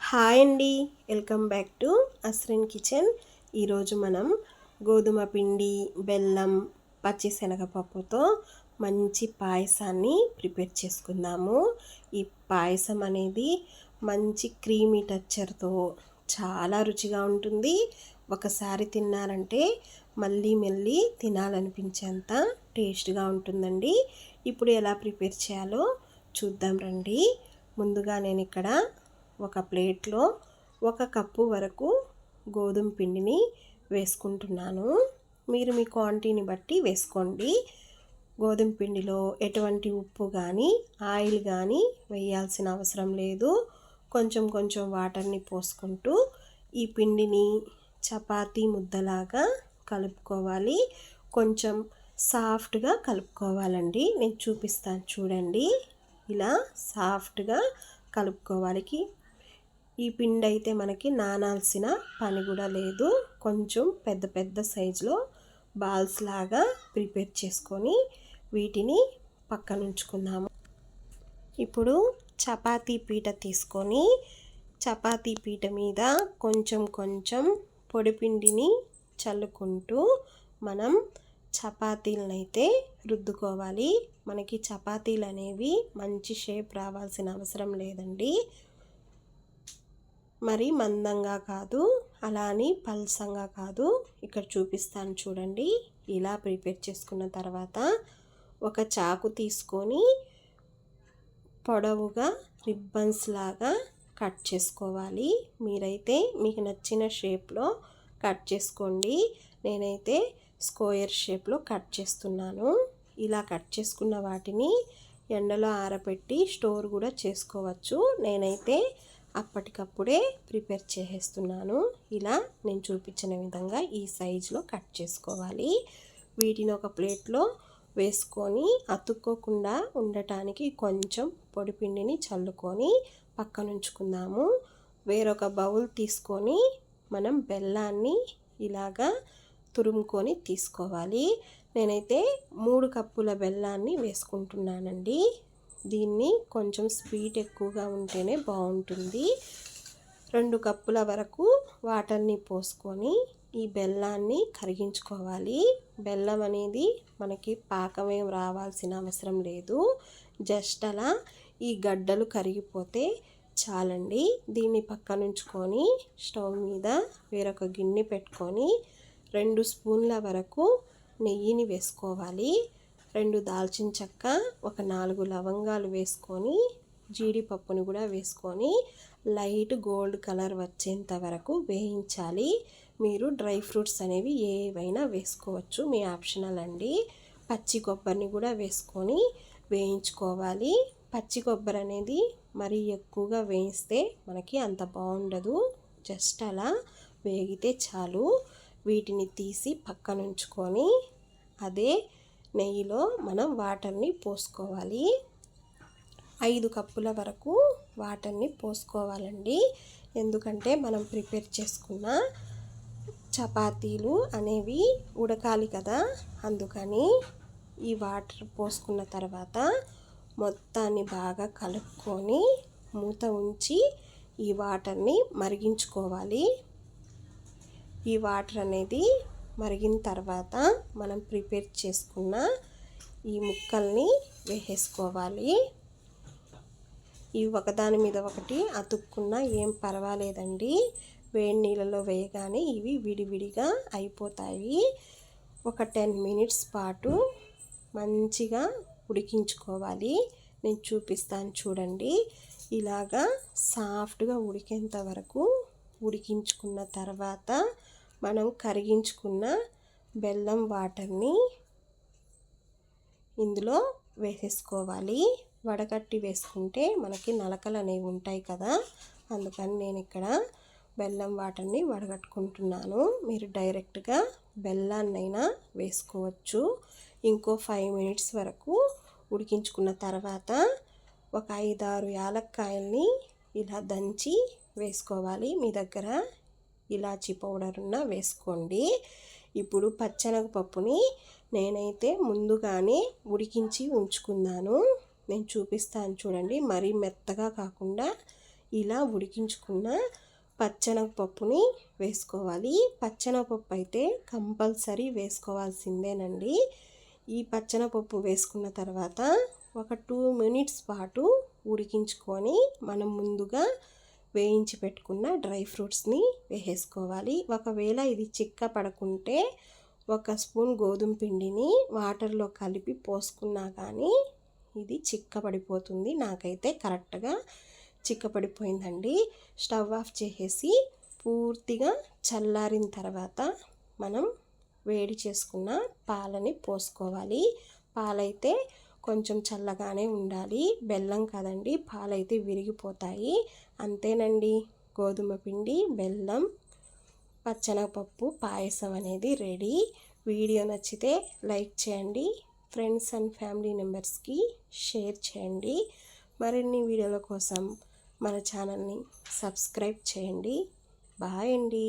Hi అండి, welcome back to Asrin kitchen. ఈరోజు మనం గోధుమ పిండి, బెల్లం, పచ్చిశనగపప్పుతో మంచి పాయసాన్ని ప్రిపేర్ చేసుకుందాము. ఈ పాయసం అనేది మంచి క్రీమీ టెక్స్చర్తో చాలా రుచిగా ఉంటుంది. ఒకసారి తిన్నారంటే మళ్ళీ మళ్ళీ తినాలనిపించేంత టేస్ట్గా ఉంటుందండి. ఇప్పుడు ఎలా ప్రిపేర్ చేయాలో చూద్దాం రండి. ముందుగా నేను ఇక్కడ ఒక ప్లేట్లో 1 కప్పు వరకు గోధుమ పిండిని వేసుకుంటున్నాను. మీరు మీ క్వాంటిటీని బట్టి వేసుకోండి. గోధుమ పిండిలో ఎటువంటి ఉప్పు కానీ ఆయిల్ కానీ వేయాల్సిన అవసరం లేదు. కొంచెం కొంచెం వాటర్ని పోసుకుంటూ ఈ పిండిని చపాతీ ముద్దలాగా కలుపుకోవాలి. కొంచెం సాఫ్ట్గా కలుపుకోవాలండి. నేను చూపిస్తాను చూడండి. ఇలా సాఫ్ట్గా కలుపుకోవాలి. ఈ పిండి అయితే మనకి నానాల్సిన పని కూడా లేదు. కొంచెం పెద్ద పెద్ద సైజులో బాల్స్ లాగా ప్రిపేర్ చేసుకొని వీటిని పక్కన ఉంచుకుందాము. ఇప్పుడు చపాతీ పీట తీసుకొని చపాతీ పీట మీద కొంచెం కొంచెం పొడిపిండిని చల్లుకుంటూ మనం చపాతీలను అయితే రుద్దుకోవాలి. మనకి చపాతీలు అనేవి మంచి షేప్ రావాల్సిన అవసరం లేదండి. మరి మందంగా కాదు, అలా అని పల్సంగా కాదు. ఇక్కడ చూపిస్తాను చూడండి. ఇలా ప్రిపేర్ చేసుకున్న తర్వాత ఒక చాకు తీసుకొని పొడవుగా రిబ్బన్స్ లాగా కట్ చేసుకోవాలి. మీరైతే మీకు నచ్చిన షేప్లో కట్ చేసుకోండి. నేనైతే స్క్వేర్ షేప్లో కట్ చేస్తున్నాను. ఇలా కట్ చేసుకున్న వాటిని ఎండలో ఆరబెట్టి స్టోర్ కూడా చేసుకోవచ్చు. నేనైతే అప్పటికప్పుడే ప్రిపేర్ చేసేస్తున్నాను. ఇలా నేను చూపించిన విధంగా ఈ సైజులో కట్ చేసుకోవాలి. వీటిని ఒక ప్లేట్లో వేసుకొని అతుక్కోకుండా ఉండటానికి కొంచెం పొడిపిండిని చల్లుకొని పక్కన ఉంచుకుందాము. వేరొక బౌల్ తీసుకొని మనం బెల్లాన్ని ఇలాగా తురుముకొని తీసుకోవాలి. నేనైతే 3 కప్పుల బెల్లాన్ని వేసుకుంటున్నానండి. దీన్ని కొంచెం స్వీట్ ఎక్కువగా ఉంటేనే బాగుంటుంది. 2 కప్పుల వరకు వాటర్ని పోసుకొని ఈ బెల్లాన్ని కరిగించుకోవాలి. బెల్లం అనేది మనకి పాకమేం రావాల్సిన అవసరం లేదు. జస్ట్ అలా ఈ గడ్డలు కరిగిపోతే చాలండి. దీన్ని పక్కన ఉంచుకొని స్టవ్ మీద వేరొక గిన్నె పెట్టుకొని 2 స్పూన్ల వరకు నెయ్యిని వేసుకోవాలి. 2 దాల్చిన చెక్క, ఒక 4 లవంగాలు వేసుకొని జీడిపప్పుని కూడా వేసుకొని లైట్ గోల్డ్ కలర్ వచ్చేంత వరకు వేయించాలి. మీరు డ్రై ఫ్రూట్స్ అనేవి ఏవైనా వేసుకోవచ్చు, మీ ఆప్షనల్ అండి. పచ్చి కొబ్బరిని కూడా వేసుకొని వేయించుకోవాలి. పచ్చి కొబ్బరి అనేది మరీ ఎక్కువగా వేయిస్తే మనకి అంత బాగుండదు. జస్ట్ అలా వేగితే చాలు. వీటిని తీసి పక్కన ఉంచుకొని అదే నెయ్యిలో మనం వాటర్ని పోసుకోవాలి. 5 కప్పుల వరకు వాటర్ని పోసుకోవాలండి. ఎందుకంటే మనం ప్రిపేర్ చేసుకున్న చపాతీలు అనేవి ఉడకాలి కదా, అందుకని ఈ వాటర్ పోసుకున్న తర్వాత మొత్తాన్ని బాగా కలుపుకొని మూత ఉంచి ఈ వాటర్ని మరిగించుకోవాలి. ఈ వాటర్ అనేది మరిగిన తర్వాత మనం ప్రిపేర్ చేసుకున్న ఈ ముక్కల్ని వేసేసుకోవాలి. ఇవి ఒకదాని మీద ఒకటి అతుక్కున్నా ఏం పర్వాలేదండి. వేడి నీళ్ళలో వేయగానే ఇవి విడివిడిగా అయిపోతాయి. ఒక 10 మినిట్స్ పాటు మంచిగా ఉడికించుకోవాలి. నేను చూపిస్తాను చూడండి. ఇలాగా సాఫ్ట్గా ఉడికేంత వరకు ఉడికించుకున్న తర్వాత మనం కరిగించుకున్న బెల్లం వాటర్ని ఇందులో వేసేసుకోవాలి. వడగట్టి వేసుకుంటే మనకి నలకలు అనేవి ఉంటాయి కదా, అందుకని నేను ఇక్కడ బెల్లం వాటర్ని వడగట్టుకుంటున్నాను. మీరు డైరెక్ట్గా బెల్లాన్నైనా వేసుకోవచ్చు. ఇంకో 5 మినిట్స్ వరకు ఉడికించుకున్న తర్వాత ఒక 5-6 యాలక్కాయల్ని ఇలా దంచి వేసుకోవాలి. మీ దగ్గర ఇలాచీ పౌడర్ ఉన్న వేసుకోండి. ఇప్పుడు పచ్చెనగపప్పుని నేనైతే ముందుగానే ఉడికించి ఉంచుకున్నాను. నేను చూపిస్తాను చూడండి. మరీ మెత్తగా కాకుండా ఇలా ఉడికించుకున్న పచ్చెనగపప్పుని వేసుకోవాలి. పచ్చెనగపప్పు అయితే కంపల్సరీ వేసుకోవాల్సిందేనండి. ఈ పచ్చెనగపప్పు వేసుకున్న తర్వాత ఒక 2 మినిట్స్ పాటు ఉడికించుకొని మనం ముందుగా వేయించి పెట్టుకున్న డ్రై ఫ్రూట్స్ని వేసేసుకోవాలి. ఒకవేళ ఇది చిక్క పడకుంటే 1 స్పూన్ గోధుమ పిండిని వాటర్లో కలిపి పోసుకున్నా కానీ ఇది చిక్కపడిపోతుంది. నాకైతే కరెక్ట్గా చిక్కపడిపోయిందండి. స్టవ్ ఆఫ్ చేసేసి పూర్తిగా చల్లారిన తర్వాత మనం వేడి చేసుకున్న పాలని పోసుకోవాలి. పాలైతే కొంచెం చల్లగానే ఉండాలి. బెల్లం కదండి, పాలైతే విరిగిపోతాయి. అంతేనండి, గోధుమ పిండి, బెల్లం, పచ్చెనగపప్పు పాయసం అనేది రెడీ. వీడియో నచ్చితే లైక్ చేయండి, ఫ్రెండ్స్ అండ్ ఫ్యామిలీ మెంబర్స్కి షేర్ చేయండి. మరిన్ని వీడియోల కోసం మన ఛానల్ని సబ్స్క్రైబ్ చేయండి. బాయ్ అండి.